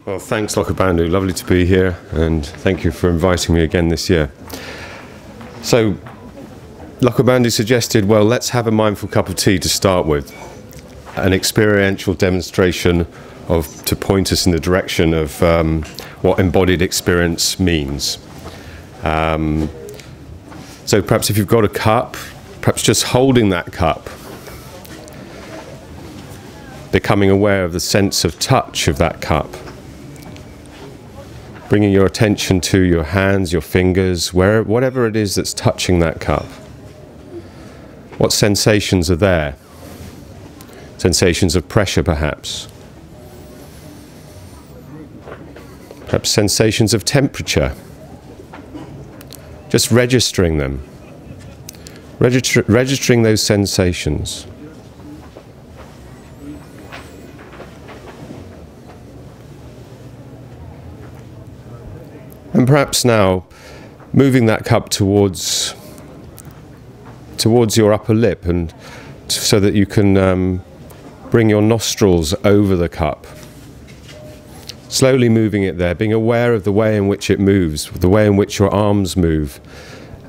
Well, thanks, Lokabandhu. Lovely to be here, and thank you for inviting me again this year. So, Lokabandhu suggested, well, let's have a mindful cup of tea to start with, an experiential demonstration to point us in the direction of what embodied experience means. So perhaps if you've got a cup, perhaps just holding that cup, becoming aware of the sense of touch of that cup, bringing your attention to your hands, your fingers, whatever it is that's touching that cup. What sensations are there? Sensations of pressure, perhaps. Perhaps sensations of temperature. Just registering them. Registering those sensations. And perhaps now, moving that cup towards your upper lip, and so that you can bring your nostrils over the cup. Slowly moving it there, being aware of the way in which it moves, the way in which your arms move,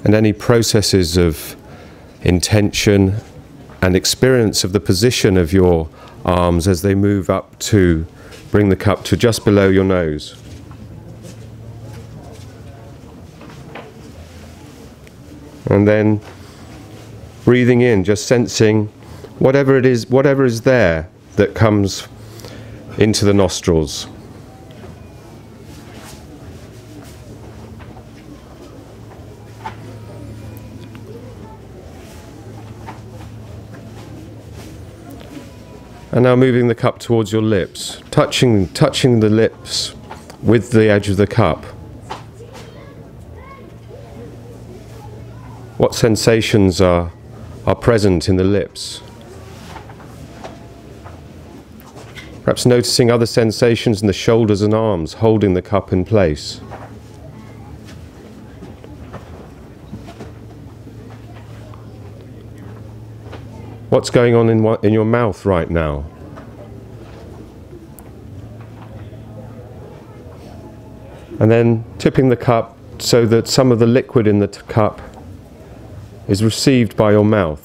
and any processes of intention and experience of the position of your arms as they move up to bring the cup to just below your nose. And then breathing in, just sensing whatever is there that comes into the nostrils. And now moving the cup towards your lips, touching the lips with the edge of the cup. What sensations are present in the lips? Perhaps noticing other sensations in the shoulders and arms, holding the cup in place. What's going on in your mouth right now? And then tipping the cup so that some of the liquid in the cup is received by your mouth.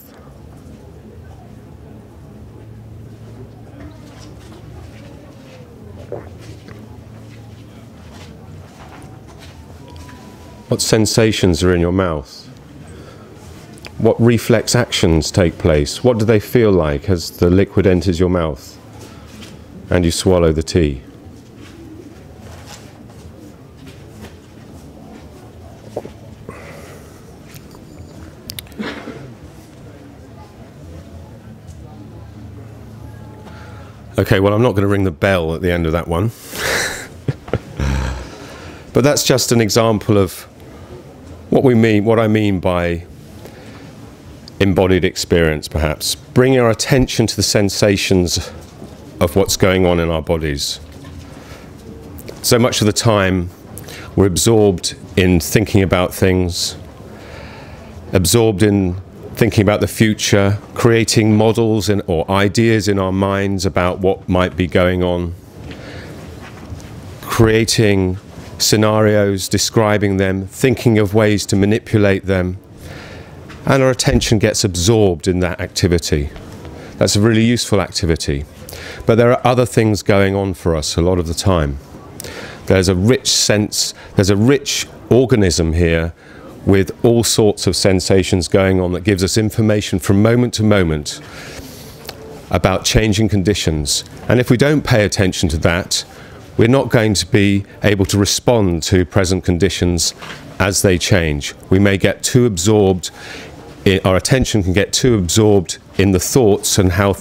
What sensations are in your mouth? What reflex actions take place? What do they feel like as the liquid enters your mouth and you swallow the tea? Okay, well, I'm not going to ring the bell at the end of that one. But that's just an example of what I mean by embodied experience, perhaps. Bringing our attention to the sensations of what's going on in our bodies. So much of the time, we're absorbed in thinking about things, absorbed in thinking about the future, creating models or ideas in our minds about what might be going on, creating scenarios, describing them, thinking of ways to manipulate them, and our attention gets absorbed in that activity. That's a really useful activity. But there are other things going on for us a lot of the time. There's a rich sense, there's a rich organism here with all sorts of sensations going on that gives us information from moment to moment about changing conditions. And if we don't pay attention to that, we're not going to be able to respond to present conditions as they change. We may get too absorbed, our attention can get too absorbed in the thoughts and how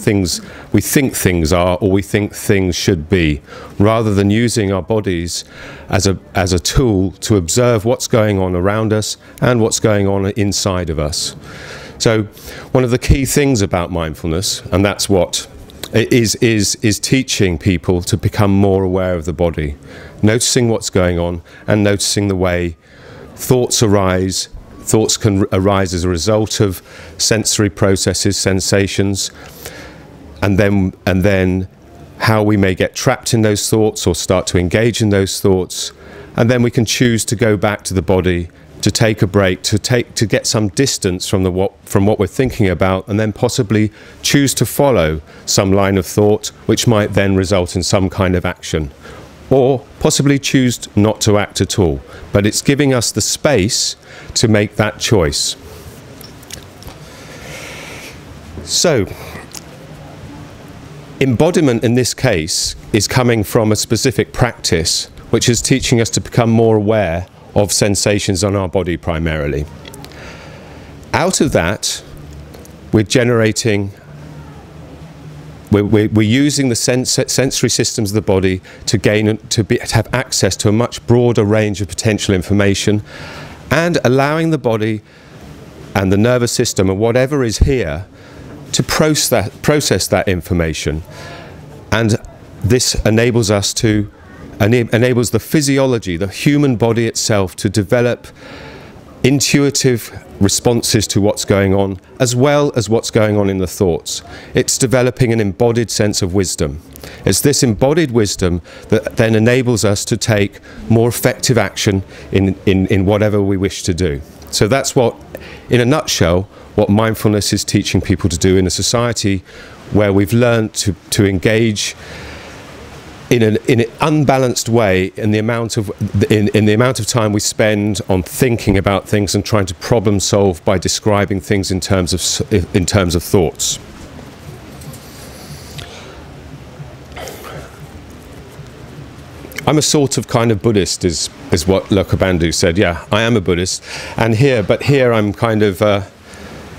we think things are or we think things should be, rather than using our bodies as a tool to observe what's going on around us and what's going on inside of us. So one of the key things about mindfulness, and that's what it is teaching people to become more aware of the body, noticing what's going on and noticing the way thoughts arise. Thoughts can arise as a result of sensory processes, sensations, and then how we may get trapped in those thoughts or start to engage in those thoughts, and then we can choose to go back to the body, to take a break, to get some distance from what we're thinking about, and then possibly choose to follow some line of thought which might then result in some kind of action, or possibly choose not to act at all. But it's giving us the space to make that choice. So embodiment in this case is coming from a specific practice which is teaching us to become more aware of sensations on our body primarily. Out of that, we're generating, we're using the sensory systems of the body to have access to a much broader range of potential information, and allowing the body and the nervous system and whatever is here to process that information. And this enables us to enables the physiology, the human body itself, to develop intuitive responses to what's going on, as well as what's going on in the thoughts. It's developing an embodied sense of wisdom. It's this embodied wisdom that then enables us to take more effective action in whatever we wish to do. So that's what, in a nutshell, what mindfulness is teaching people to do in a society where we've learned to engage in an unbalanced way in the amount of time we spend on thinking about things and trying to problem solve by describing things in terms of thoughts. I'm a sort of kind of Buddhist, is what Lokabandhu said. Yeah, I am a Buddhist, and here I'm kind of.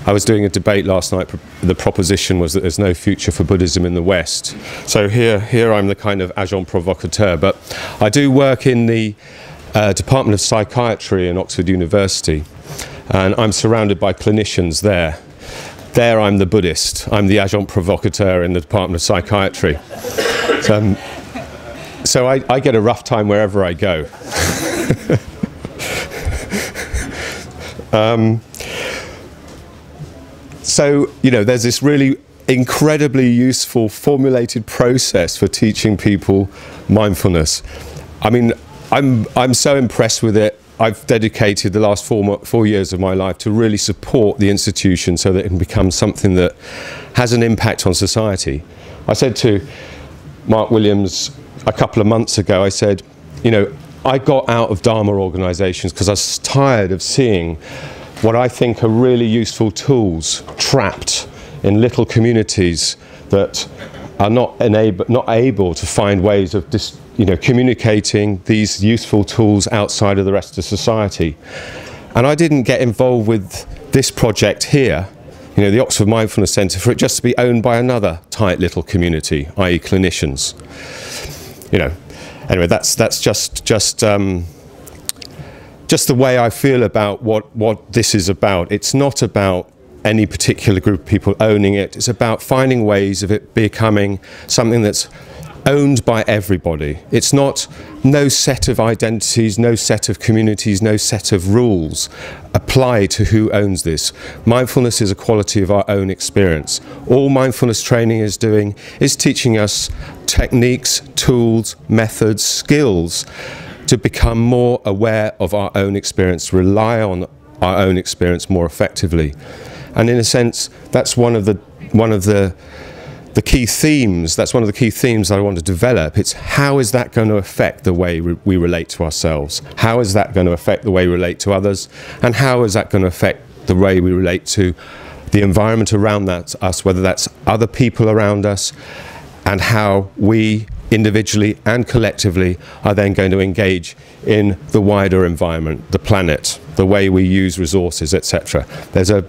I was doing a debate last night. The proposition was that there's no future for Buddhism in the West. So here I'm the kind of agent provocateur. But I do work in the Department of Psychiatry in Oxford University, and I'm surrounded by clinicians there. There I'm the Buddhist. I'm the agent provocateur in the Department of Psychiatry. So I get a rough time wherever I go. So, you know, there's this really incredibly useful formulated process for teaching people mindfulness. I mean, I'm so impressed with it. I've dedicated the last 4 years of my life to really support the institution so that it can become something that has an impact on society. I said to Mark Williams a couple of months ago, I said, you know, I got out of Dharma organisations because I was tired of seeing what I think are really useful tools trapped in little communities that are not able to find ways of communicating these useful tools outside of the rest of society. And I didn't get involved with this project here, you know, the Oxford Mindfulness Centre, for it just to be owned by another tight little community, i.e. clinicians. You know, anyway, that's just the way I feel about what this is about. It's not about any particular group of people owning it. It's about finding ways of it becoming something that's owned by everybody. It's not no set of identities, no set of communities, no set of rules apply to who owns this. Mindfulness is a quality of our own experience. All mindfulness training is doing is teaching us techniques, tools, methods, skills to become more aware of our own experience, rely on our own experience more effectively. And in a sense, that's one of the key themes. That's one of the key themes that I want to develop. It's how is that going to affect the way we relate to ourselves? How is that going to affect the way we relate to others? And how is that going to affect the way we relate to the environment around us, whether that's other people around us, and how we individually and collectively are then going to engage in the wider environment, the planet, the way we use resources, etc. There's a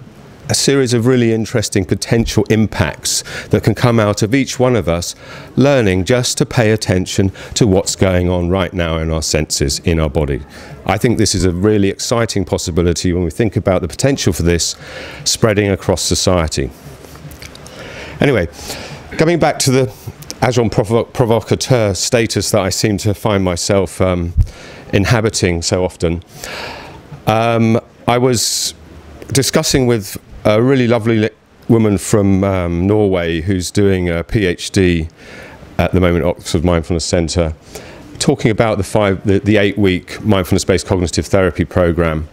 series of really interesting potential impacts that can come out of each one of us learning just to pay attention to what's going on right now in our senses, in our body. I think this is a really exciting possibility when we think about the potential for this spreading across society. Anyway, coming back to the agent provocateur status that I seem to find myself inhabiting so often, I was discussing with a really lovely woman from Norway who's doing a PhD at the moment, Oxford Mindfulness Centre, talking about the 8-week mindfulness-based cognitive therapy program,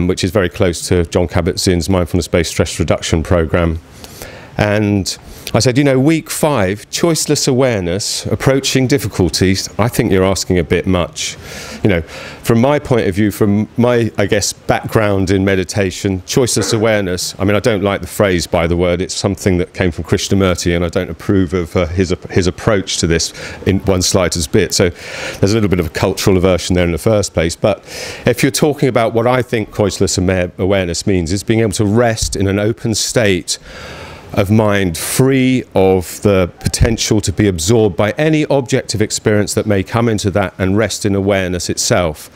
which is very close to John Kabat-Zinn's mindfulness-based stress reduction program. And I said, you know, week 5, choiceless awareness, approaching difficulties, I think you're asking a bit much. You know, from my point of view, from my, I guess, background in meditation, choiceless awareness, I mean, I don't like the phrase by the word, it's something that came from Krishnamurti, and I don't approve of his approach to this in one slightest bit. So there's a little bit of a cultural aversion there in the first place. But if you're talking about what I think choiceless awareness means, is being able to rest in an open state of mind, free of the potential to be absorbed by any objective experience that may come into that, and rest in awareness itself.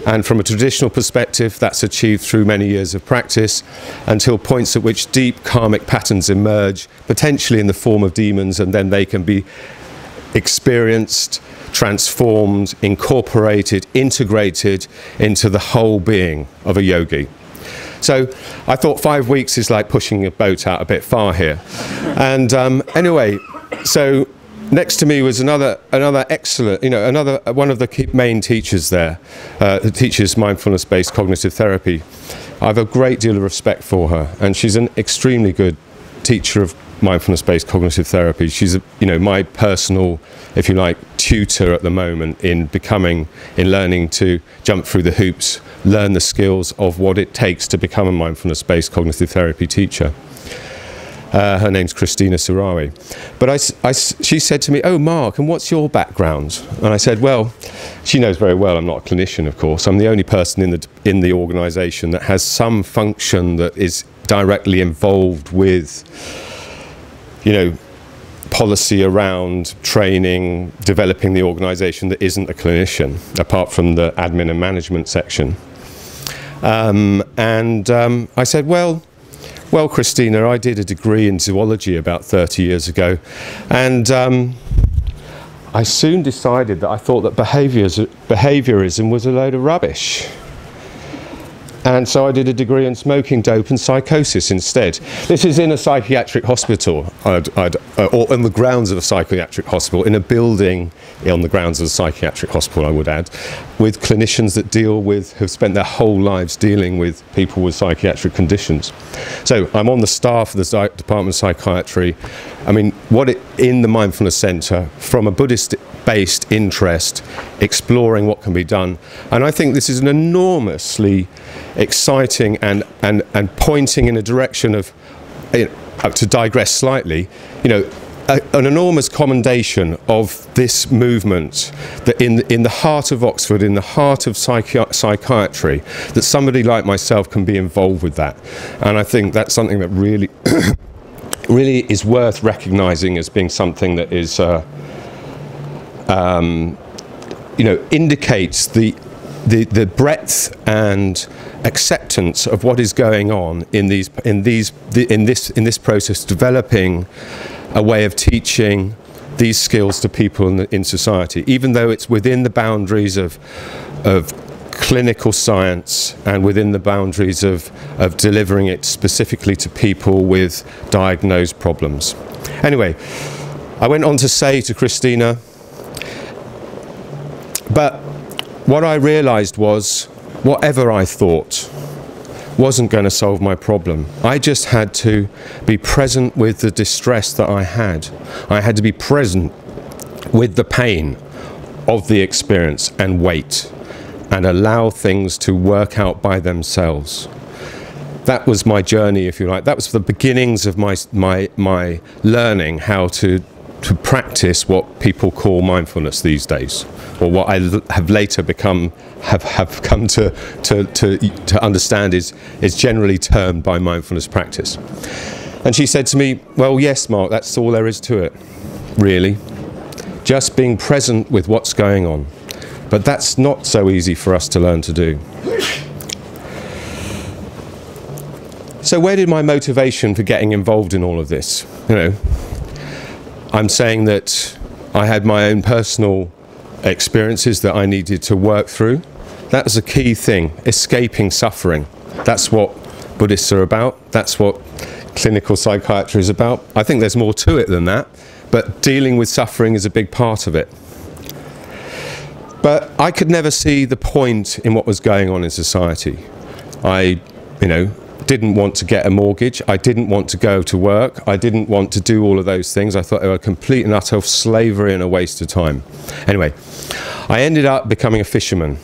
And from a traditional perspective, that's achieved through many years of practice, until points at which deep karmic patterns emerge, potentially in the form of demons, and then they can be experienced, transformed, incorporated, integrated into the whole being of a yogi. So I thought 5 weeks is like pushing a boat out a bit far here. And anyway, so next to me was another excellent, you know, one of the main teachers there, who teaches mindfulness-based cognitive therapy. I have a great deal of respect for her, and she's an extremely good teacher of mindfulness-based cognitive therapy. She's, you know, my personal, if you like, tutor at the moment in learning to jump through the hoops, learn the skills of what it takes to become a mindfulness-based cognitive therapy teacher. Her name's Christina Sarawi. But she said to me, "Oh, Mark, and what's your background?" And I said, well, she knows very well I'm not a clinician, of course. I'm the only person in the organisation that has some function that is directly involved with, you know, policy around training, developing the organisation, that isn't a clinician, apart from the admin and management section. I said, well, Christina, I did a degree in zoology about 30 years ago, and I soon decided that I thought that behaviourism was a load of rubbish. And so I did a degree in smoking, dope and psychosis instead. This is in a psychiatric hospital, or on the grounds of a psychiatric hospital, in a building on the grounds of a psychiatric hospital, I would add, with clinicians that have spent their whole lives dealing with people with psychiatric conditions. So I'm on the staff of the Department of Psychiatry. I mean, in the Mindfulness Centre, from a Buddhist-based interest, exploring what can be done. And I think this is an enormously exciting and pointing in a direction of, to digress slightly, you know, an enormous commendation of this movement, that in the heart of Oxford, in the heart of psychiatry, that somebody like myself can be involved with that. And I think that's something that really really is worth recognising as being something that is you know, indicates the breadth and acceptance of what is going on in this process, developing a way of teaching these skills to people in society, even though it's within the boundaries of clinical science and within the boundaries of delivering it specifically to people with diagnosed problems. Anyway, I went on to say to Christina, but what I realised was, whatever I thought wasn't going to solve my problem. I just had to be present with the distress that I had. I had to be present with the pain of the experience and wait and allow things to work out by themselves. That was my journey, if you like. That was the beginnings of my learning how to practice what people call mindfulness these days, or what I have later come to understand is generally termed by mindfulness practice. And she said to me, well, yes, Mark, that's all there is to it, really. Just being present with what's going on. But that's not so easy for us to learn to do. So where did my motivation for getting involved in all of this? You know, I'm saying that I had my own personal experiences that I needed to work through. That was a key thing, escaping suffering. That's what Buddhists are about. That's what clinical psychiatry is about. I think there's more to it than that, but dealing with suffering is a big part of it. But I could never see the point in what was going on in society. I, didn't want to get a mortgage. I didn't want to go to work. I didn't want to do all of those things. I thought they were complete and utter slavery and a waste of time. Anyway, I ended up becoming a fisherman.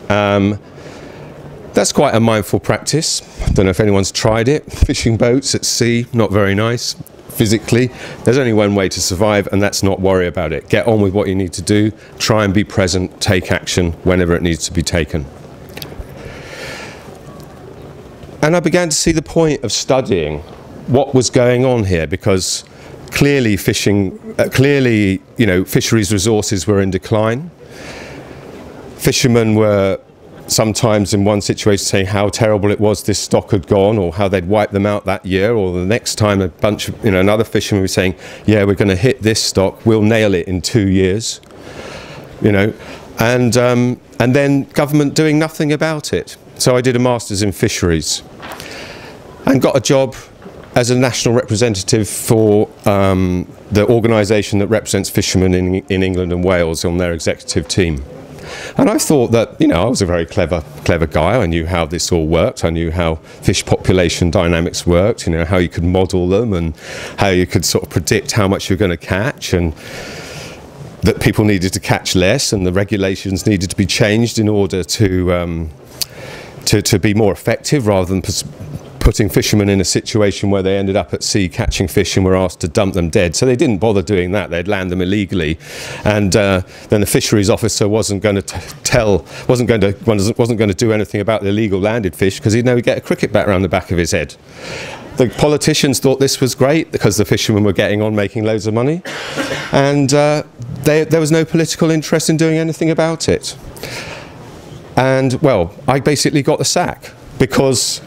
That's quite a mindful practice. I don't know if anyone's tried it. Fishing boats at sea, not very nice. Physically, there's only one way to survive, and that's not worry about it. Get on with what you need to do. Try and be present. Take action whenever it needs to be taken. And I began to see the point of studying what was going on here, because clearly fisheries resources were in decline. Fishermen were sometimes in one situation saying how terrible it was this stock had gone, or how they'd wiped them out that year, or the next time a bunch of, another fisherman was saying, yeah, we're going to hit this stock, we'll nail it in 2 years, and then government doing nothing about it. So I did a master's in fisheries and got a job as a national representative for the organisation that represents fishermen in England and Wales on their executive team. And I thought that, I was a very clever guy. I knew how this all worked. I knew how fish population dynamics worked, how you could model them and how you could sort of predict how much you're going to catch, and that people needed to catch less and the regulations needed to be changed in order to be more effective, rather than putting fishermen in a situation where they ended up at sea catching fish and were asked to dump them dead. So they didn't bother doing that. They'd land them illegally, and then the fisheries officer wasn't going to do anything about the illegal landed fish, because he'd get a cricket bat around the back of his head. The politicians thought this was great because the fishermen were getting on making loads of money, and there was no political interest in doing anything about it. And well, I basically got the sack, because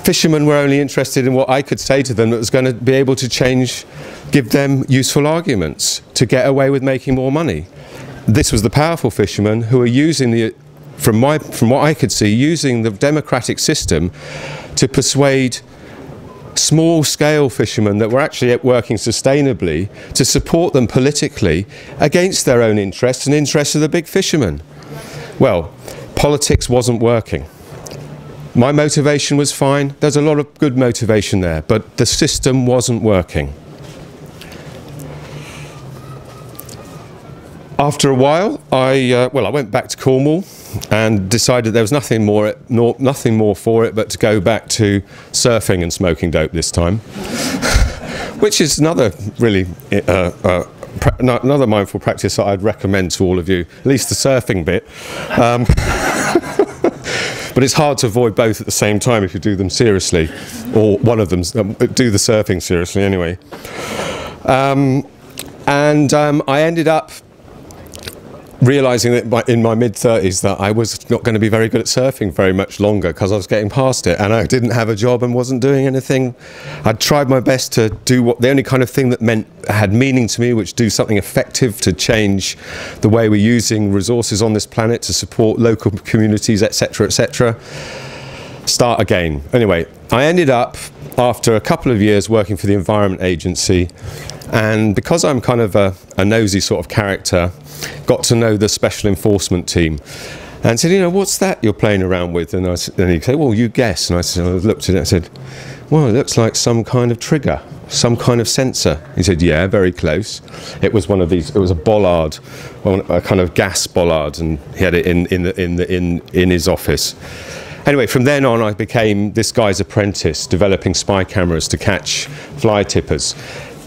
fishermen were only interested in what I could say to them that was going to be able to give them useful arguments to get away with making more money. This was the powerful fishermen who were using from what I could see, using the democratic system to persuade small-scale fishermen that were actually working sustainably to support them politically against their own interests and interests of the big fishermen. Well, politics wasn't working. My motivation was fine. There's a lot of good motivation there, but the system wasn't working. After a while, I went back to Cornwall and decided there was nothing more for it but to go back to surfing and smoking dope this time, which is another really another mindful practice that I'd recommend to all of you, at least the surfing bit. But it's hard to avoid both at the same time if you do them seriously, or one of them, do the surfing seriously anyway. I ended up realising that in my mid-30s that I was not going to be very good at surfing very much longer, because I was getting past it and I didn't have a job and wasn't doing anything. I'd tried my best to do the only kind of thing that had meaning to me, which do something effective to change the way we're using resources on this planet to support local communities, etc., etc. Start again. Anyway, I ended up, after a couple of years working for the Environment Agency, and because I'm kind of a nosy sort of character, got to know the special enforcement team and said, what's that you're playing around with? And he'd say, well, you guess. And I looked at it and said, well, it looks like some kind of trigger, some kind of sensor. He said, yeah, very close. It was one of these, it was a bollard, a kind of gas bollard, and he had it in his office. Anyway, from then on, I became this guy's apprentice, developing spy cameras to catch fly tippers.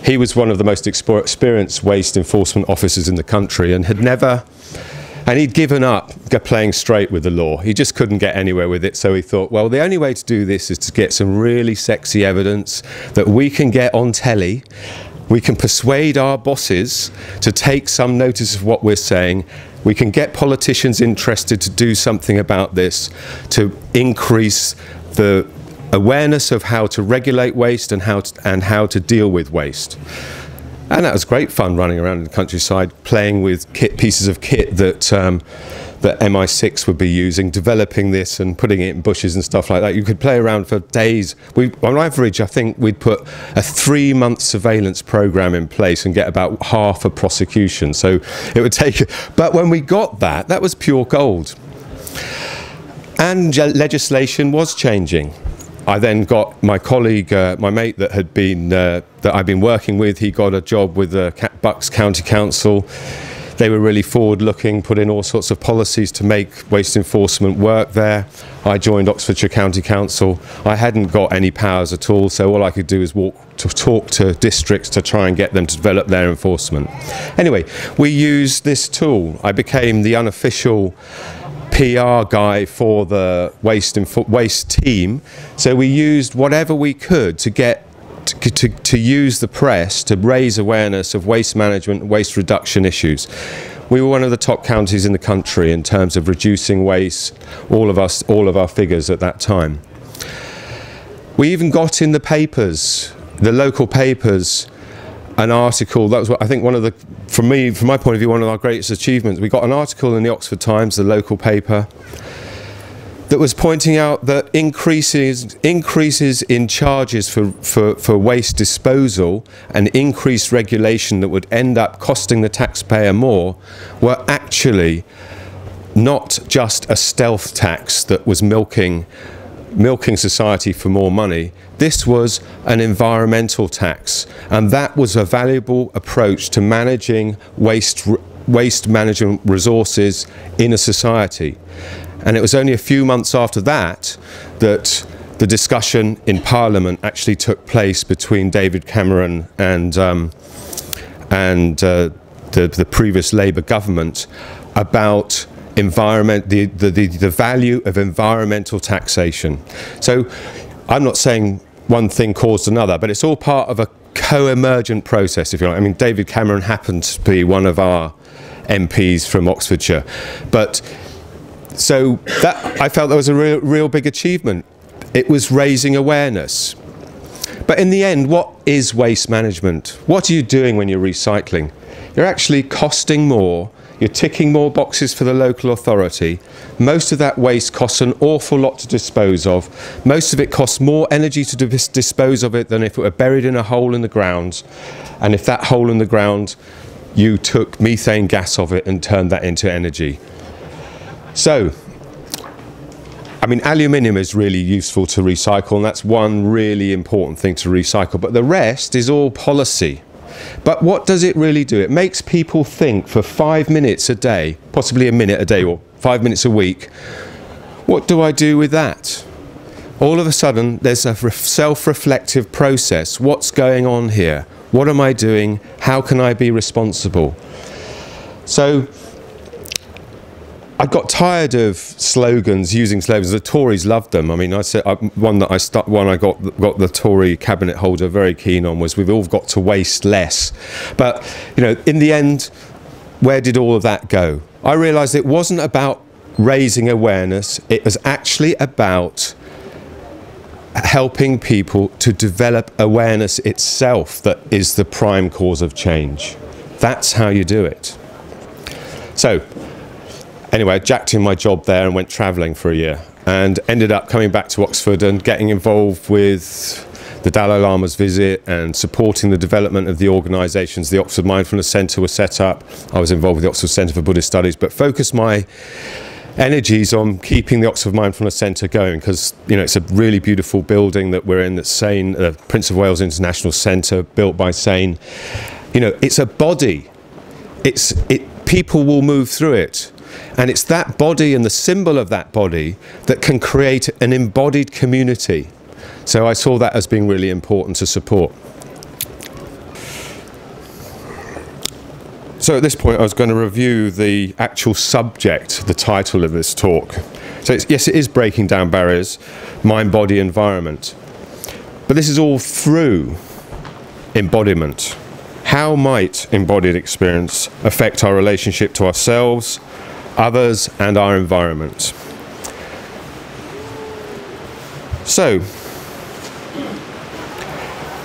He was one of the most experienced waste enforcement officers in the country, and he'd given up playing straight with the law. He just couldn't get anywhere with it, so he thought, well, the only way to do this is to get some really sexy evidence that we can get on telly. We can persuade our bosses to take some notice of what we're saying. We can get politicians interested to do something about this, to increase the awareness of how to regulate waste and how to deal with waste. And that was great fun, running around in the countryside playing with pieces of kit that that MI6 would be using, developing this and putting it in bushes and stuff like that. You could play around for days. On average, I think we'd put a 3-month surveillance program in place and get about half a prosecution. So it would take, but when we got that, that was pure gold. And legislation was changing. I then got my colleague, my mate that had been that I'd been working with. He got a job with the Bucks County Council. They were really forward-looking, put in all sorts of policies to make waste enforcement work there. I joined Oxfordshire County Council. I hadn't got any powers at all, so all I could do is talk to districts to try and get them to develop their enforcement. Anyway, we used this tool. I became the unofficial PR guy for the waste team, so we used whatever we could to get to use the press to raise awareness of waste management and waste reduction issues. We were one of the top counties in the country in terms of reducing waste, all of our figures at that time. We even got in the papers, the local papers, an article. That was what I think one of the, from my point of view, one of our greatest achievements. We got an article in the Oxford Times, the local paper, that was pointing out that increases in charges for waste disposal and increased regulation that would end up costing the taxpayer more were actually not just a stealth tax that was milking society for more money. This was an environmental tax, and that was a valuable approach to managing waste management resources in a society. And it was only a few months after that that the discussion in Parliament actually took place between David Cameron and the previous Labour government about the value of environmental taxation. So I'm not saying one thing caused another, but it's all part of a co-emergent process, if you like. I mean, David Cameron happened to be one of our MPs from Oxfordshire, but so that, I felt that was a real big achievement. It was raising awareness. But in the end, what is waste management? What are you doing when you're recycling? You're actually costing more. You're ticking more boxes for the local authority. Most of that waste costs an awful lot to dispose of. Most of it costs more energy to dispose of it than if it were buried in a hole in the ground. And if that hole in the ground, you took methane gas of it and turned that into energy. So, I mean, aluminium is really useful to recycle, and that's one really important thing to recycle, but the rest is all policy. But what does it really do? It makes people think for 5 minutes a day, possibly a minute a day or 5 minutes a week. What do I do with that? All of a sudden, there's a self-reflective process. What's going on here? What am I doing? How can I be responsible? So, I got tired of slogans, using slogans. The Tories loved them. I mean, I said one I got the Tory cabinet holder very keen on was we've all got to waste less. But you know, in the end, where did all of that go? I realised it wasn't about raising awareness. It was actually about helping people to develop awareness itself that is the prime cause of change. That's how you do it. So, anyway, I jacked in my job there and went travelling for a year and ended up coming back to Oxford and getting involved with the Dalai Lama's visit and supporting the development of the organisations. The Oxford Mindfulness Centre was set up. I was involved with the Oxford Centre for Buddhist Studies, but focused my energies on keeping the Oxford Mindfulness Centre going because, you know, it's a really beautiful building that we're in that's SANE, Prince of Wales International Centre, built by SANE. You know, it's a body. People will move through it. And it's that body and the symbol of that body that can create an embodied community. So I saw that as being really important to support. So at this point I was going to review the actual subject, the title of this talk. So yes, it is breaking down barriers, mind, body, environment. But this is all through embodiment. How might embodied experience affect our relationship to ourselves, others and our environment? So,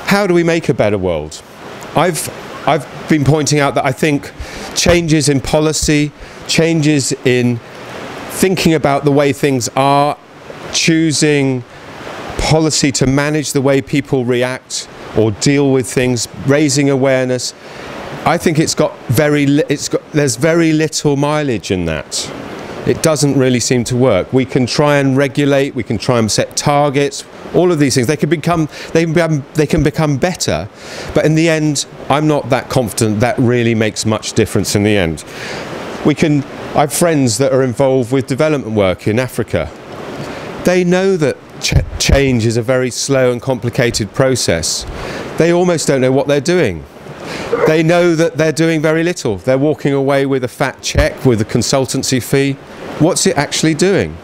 how do we make a better world? I've been pointing out that I think changes in policy, changes in thinking about the way things are, choosing policy to manage the way people react or deal with things, raising awareness. I think there's very little mileage in that. It doesn't really seem to work. We can try and regulate, we can try and set targets, all of these things. They can become better, but in the end, I'm not that confident that really makes much difference in the end. I have friends that are involved with development work in Africa. They know that change is a very slow and complicated process. They almost don't know what they're doing. They know that they're doing very little. They're walking away with a fat check, with a consultancy fee. What's it actually doing?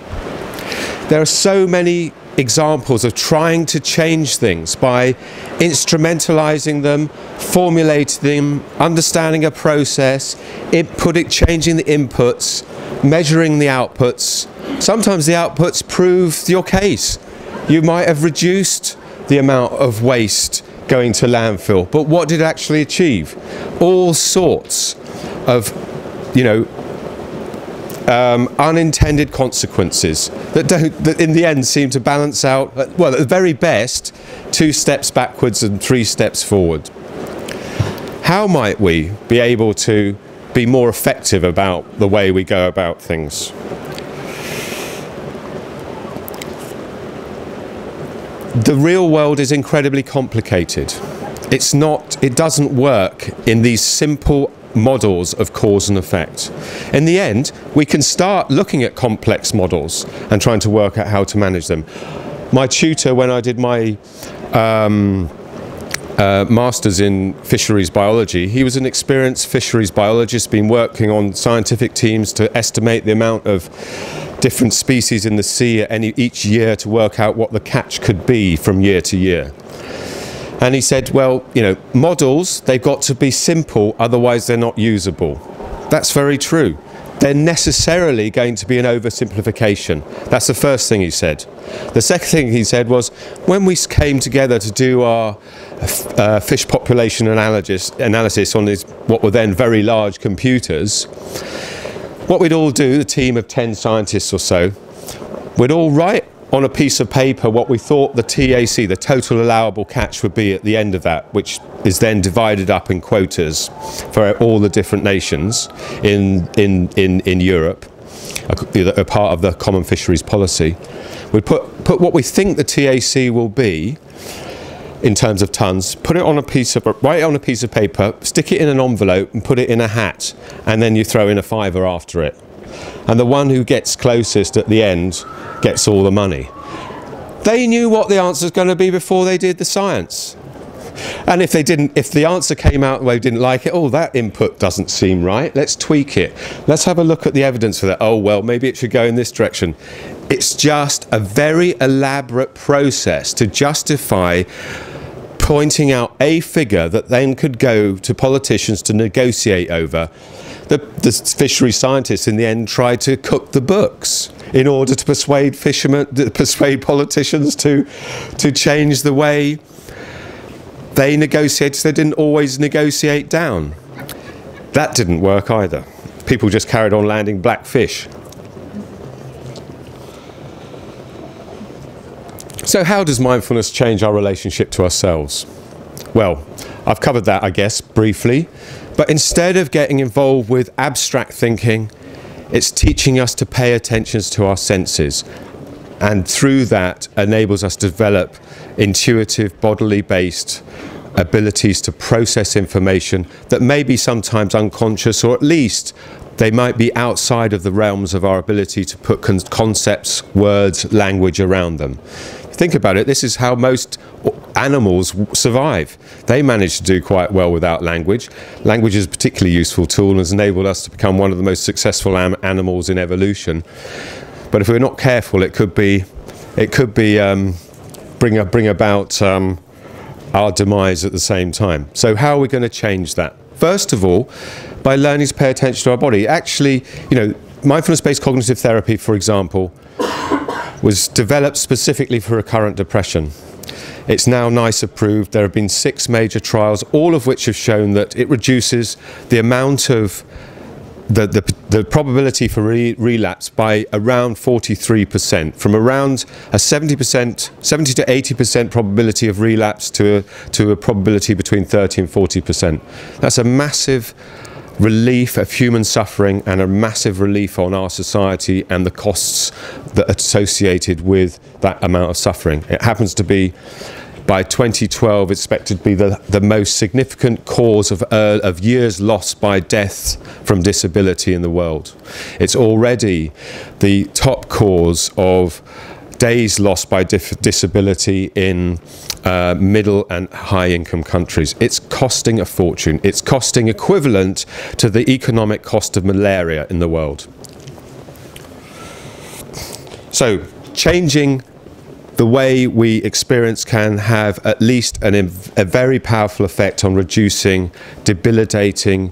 There are so many examples of trying to change things by instrumentalizing them, formulating them, understanding a process, changing the inputs, measuring the outputs. Sometimes the outputs prove your case. You might have reduced the amount of waste going to landfill, but what did it actually achieve? All sorts of, unintended consequences that in the end seem to balance out, well, at the very best, 2 steps backwards and 3 steps forward. How might we be able to be more effective about the way we go about things? The real world is incredibly complicated. It doesn't work in these simple models of cause and effect. In the end, we can start looking at complex models and trying to work out how to manage them. My tutor, when I did my master's in fisheries biology, he was an experienced fisheries biologist, been working on scientific teams to estimate the amount of different species in the sea each year to work out what the catch could be from year to year. And he said, well, models, they've got to be simple, otherwise they're not usable. That's very true. They're necessarily going to be an oversimplification. That's the first thing he said. The second thing he said was, when we came together to do our fish population analysis on what were then very large computers, what we'd all do, the team of 10 scientists or so, we'd all write on a piece of paper what we thought the TAC, the total allowable catch, would be at the end of that, which is then divided up in quotas for all the different nations in Europe, a part of the common fisheries policy. We put what we think the TAC will be in terms of tons, write it on a piece of paper, stick it in an envelope and put it in a hat, and then you throw in a fiver after it. And the one who gets closest at the end gets all the money. They knew what the answer was going to be before they did the science. And if the answer came out the way we didn't like it, oh, that input doesn't seem right, let's tweak it. Let's have a look at the evidence for that. Oh, well, maybe it should go in this direction. It's just a very elaborate process to justify pointing out a figure that then could go to politicians to negotiate over. The fishery scientists in the end tried to cook the books in order to persuade politicians to change the way they negotiated, so they didn't always negotiate down. That didn't work either. People just carried on landing black fish. So how does mindfulness change our relationship to ourselves? Well, I've covered that, I guess, briefly. But instead of getting involved with abstract thinking, it's teaching us to pay attention to our senses. And through that, enables us to develop intuitive, bodily-based abilities to process information that may be sometimes unconscious, or at least they might be outside of the realms of our ability to put concepts, words, language around them. Think about it, this is how most animals survive. They manage to do quite well without language. Language is a particularly useful tool and has enabled us to become one of the most successful animals in evolution. But if we're not careful, it could bring about our demise at the same time. So how are we going to change that? First of all, by learning to pay attention to our body. Actually, mindfulness-based cognitive therapy, for example, was developed specifically for recurrent depression. It's now NICE approved. There have been 6 major trials, all of which have shown that it reduces the amount of the probability for relapse by around 43%, from around a 70 to 80% probability of relapse to a probability between 30 and 40%. That's a massive relief of human suffering and a massive relief on our society and the costs that are associated with that amount of suffering. It happens to be, by 2012, expected to be the most significant cause of years lost by death from disability in the world. It's already the top cause of days lost by disability in middle and high income countries. It's costing a fortune. It's costing equivalent to the economic cost of malaria in the world. So changing the way we experience can have at least a very powerful effect on reducing debilitating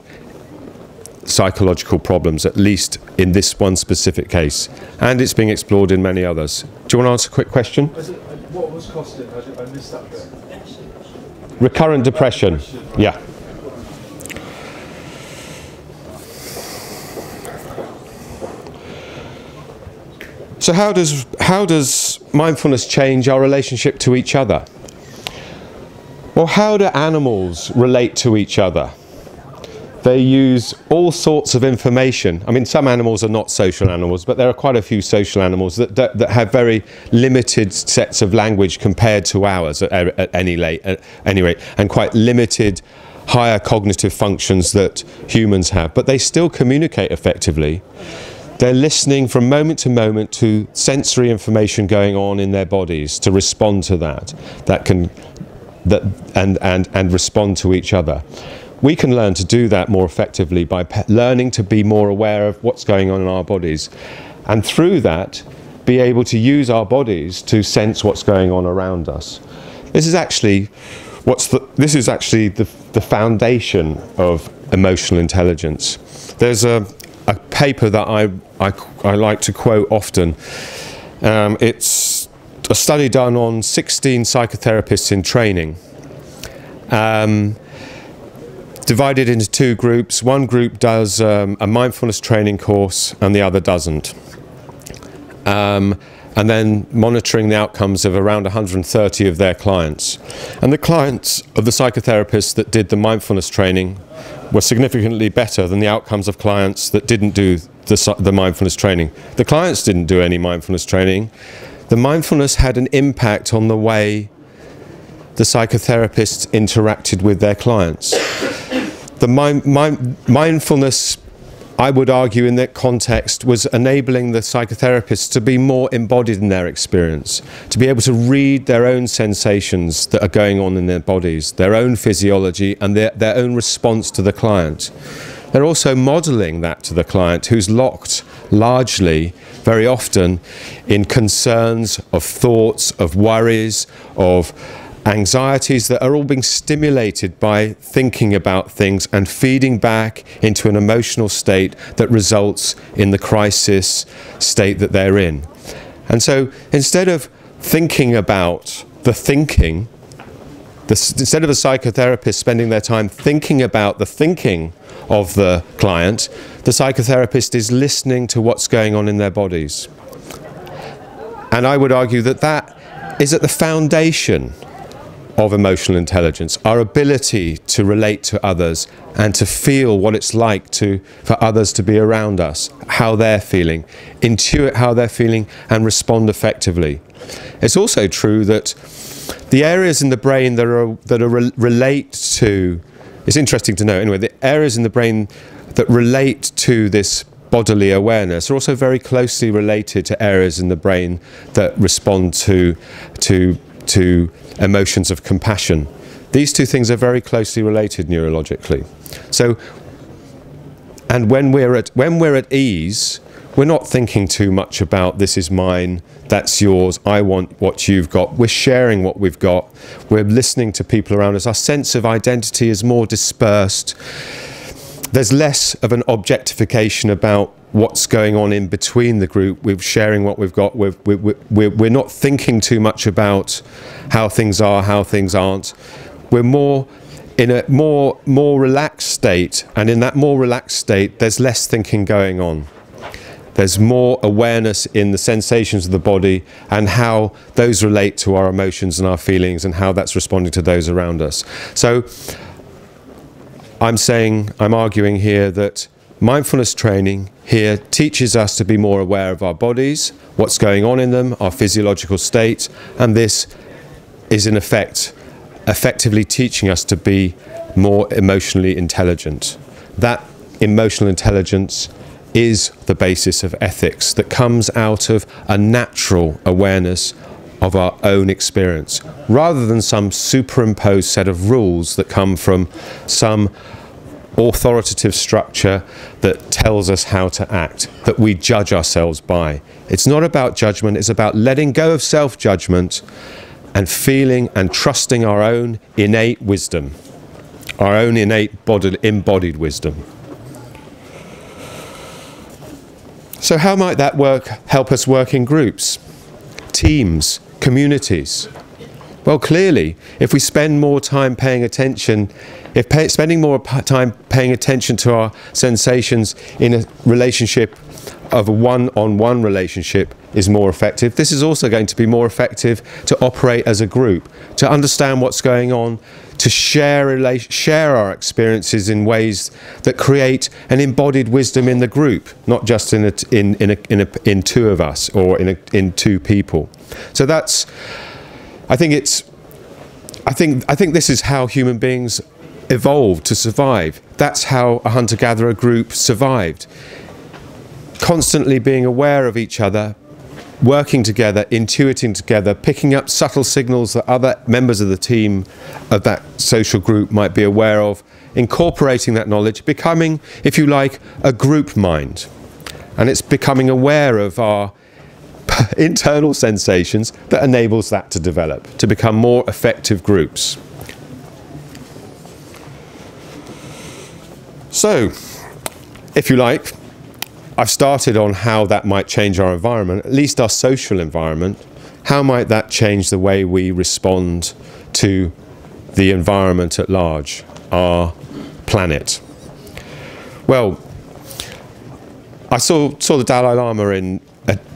psychological problems, at least in this one specific case. And it's being explored in many others. Do you want to answer a quick question? What was costing? I missed that bit. Recurrent depression. Yeah. So how does mindfulness change our relationship to each other? Well, how do animals relate to each other? They use all sorts of information. I mean, some animals are not social animals, but there are quite a few social animals that have very limited sets of language compared to ours at any rate, and quite limited higher cognitive functions that humans have. But they still communicate effectively. They're listening from moment to moment to sensory information going on in their bodies to respond to and respond to each other. We can learn to do that more effectively by learning to be more aware of what's going on in our bodies, and through that be able to use our bodies to sense what's going on around us. This is actually the foundation of emotional intelligence. There's a paper that I like to quote often. It's a study done on 16 psychotherapists in training, divided into two groups. One group does a mindfulness training course and the other doesn't. And then monitoring the outcomes of around 130 of their clients. And the clients of the psychotherapists that did the mindfulness training were significantly better than the outcomes of clients that didn't do the mindfulness training. The clients didn't do any mindfulness training. The mindfulness had an impact on the way the psychotherapists interacted with their clients. The mindfulness, I would argue in that context, was enabling the psychotherapists to be more embodied in their experience, to be able to read their own sensations that are going on in their bodies, their own physiology and their own response to the client. They're also modelling that to the client, who's locked largely, very often, in concerns, of thoughts, of worries, of anxieties that are all being stimulated by thinking about things and feeding back into an emotional state that results in the crisis state that they're in. And so instead of thinking about the thinking, instead of the psychotherapist spending their time thinking about the thinking of the client, the psychotherapist is listening to what's going on in their bodies. And I would argue that that is at the foundation of emotional intelligence, our ability to relate to others and to feel what it's like for others to be around us, how they're feeling, intuit how they're feeling and respond effectively. It's also true that the areas in the brain that relate to, it's interesting to know anyway, the areas in the brain that relate to this bodily awareness are also very closely related to areas in the brain that respond to emotions of compassion. These two things are very closely related neurologically. So, and when we're at ease, we're not thinking too much about this is mine, that's yours, I want what you've got. We're sharing what we've got. We're listening to people around us. Our sense of identity is more dispersed. There's less of an objectification about what's going on in between the group. We're sharing what we've got. We're not thinking too much about how things are, how things aren't. We're more in a more relaxed state, and in that more relaxed state there's less thinking going on. There's more awareness in the sensations of the body and how those relate to our emotions and our feelings and how that's responding to those around us. So I'm arguing here that mindfulness training here teaches us to be more aware of our bodies, what's going on in them, our physiological state, and this is in effectively teaching us to be more emotionally intelligent. That emotional intelligence is the basis of ethics that comes out of a natural awareness of our own experience, rather than some superimposed set of rules that come from some authoritative structure that tells us how to act, that we judge ourselves by. It's not about judgment, it's about letting go of self-judgment and feeling and trusting our own innate wisdom, our own innate embodied wisdom. So how might that help us work in groups, teams, communities? Well, clearly, if we spend more time paying attention, spending more time paying attention to our sensations in a relationship of a one-on-one relationship is more effective, this is also going to be more effective to operate as a group, to understand what's going on, to share our experiences in ways that create an embodied wisdom in the group, not just in two of us or in two people. So that's, I think this is how human beings evolved to survive. That's how a hunter-gatherer group survived. Constantly being aware of each other, working together, intuiting together, picking up subtle signals that other members of the team of that social group might be aware of, incorporating that knowledge, becoming, if you like, a group mind. And it's becoming aware of our internal sensations that enables that to develop, to become more effective groups. So, if you like, I've started on how that might change our environment, at least our social environment. How might that change the way we respond to the environment at large, our planet? Well, I saw the Dalai Lama went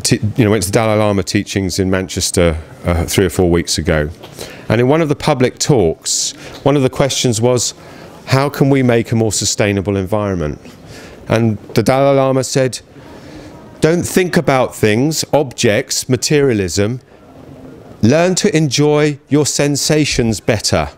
to the Dalai Lama teachings in Manchester 3 or 4 weeks ago. And in one of the public talks, one of the questions was, how can we make a more sustainable environment? And the Dalai Lama said, don't think about things, objects, materialism. Learn to enjoy your sensations better,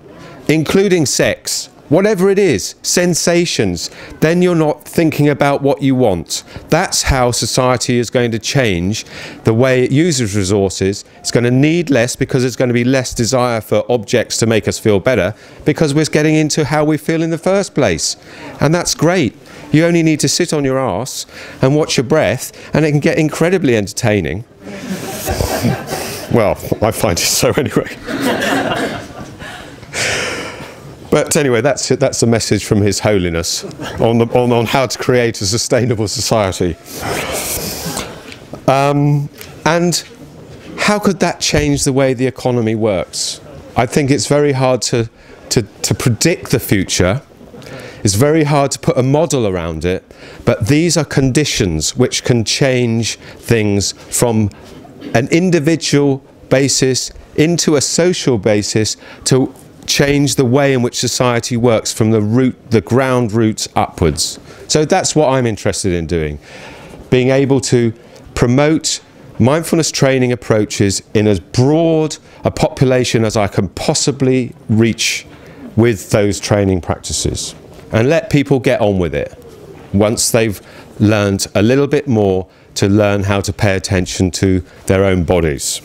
including sex. Whatever it is, sensations. Then you're not thinking about what you want. That's how society is going to change the way it uses resources. It's going to need less because there's going to be less desire for objects to make us feel better, because we're getting into how we feel in the first place. And that's great. You only need to sit on your arse and watch your breath, and it can get incredibly entertaining. Well, I find it so anyway. But anyway, that's a message from His Holiness on how to create a sustainable society. And how could that change the way the economy works? I think it's very hard to predict the future. It's very hard to put a model around it. But these are conditions which can change things from an individual basis into a social basis, to change the way in which society works from the ground roots upwards. So that's what I'm interested in doing. Being able to promote mindfulness training approaches in as broad a population as I can possibly reach with those training practices, and let people get on with it once they've learned a little bit more to learn how to pay attention to their own bodies.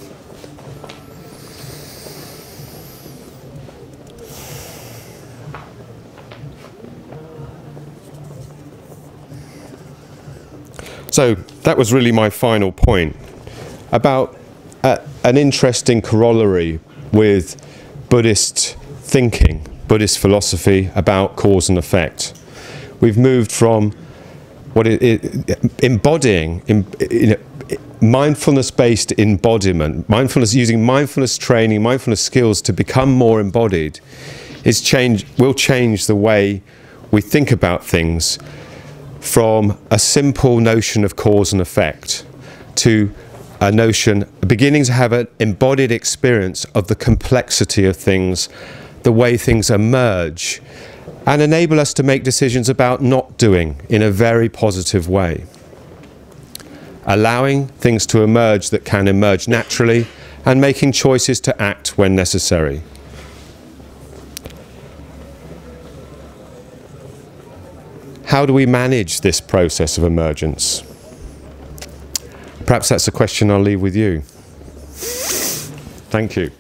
So that was really my final point about an interesting corollary with Buddhist thinking, Buddhist philosophy about cause and effect. We've moved from embodying, mindfulness-based embodiment, using mindfulness training, mindfulness skills to become more embodied, will change the way we think about things from a simple notion of cause and effect to a notion, beginning to have an embodied experience of the complexity of things, the way things emerge, and enable us to make decisions about not doing in a very positive way. Allowing things to emerge that can emerge naturally and making choices to act when necessary. How do we manage this process of emergence? Perhaps that's a question I'll leave with you. Thank you.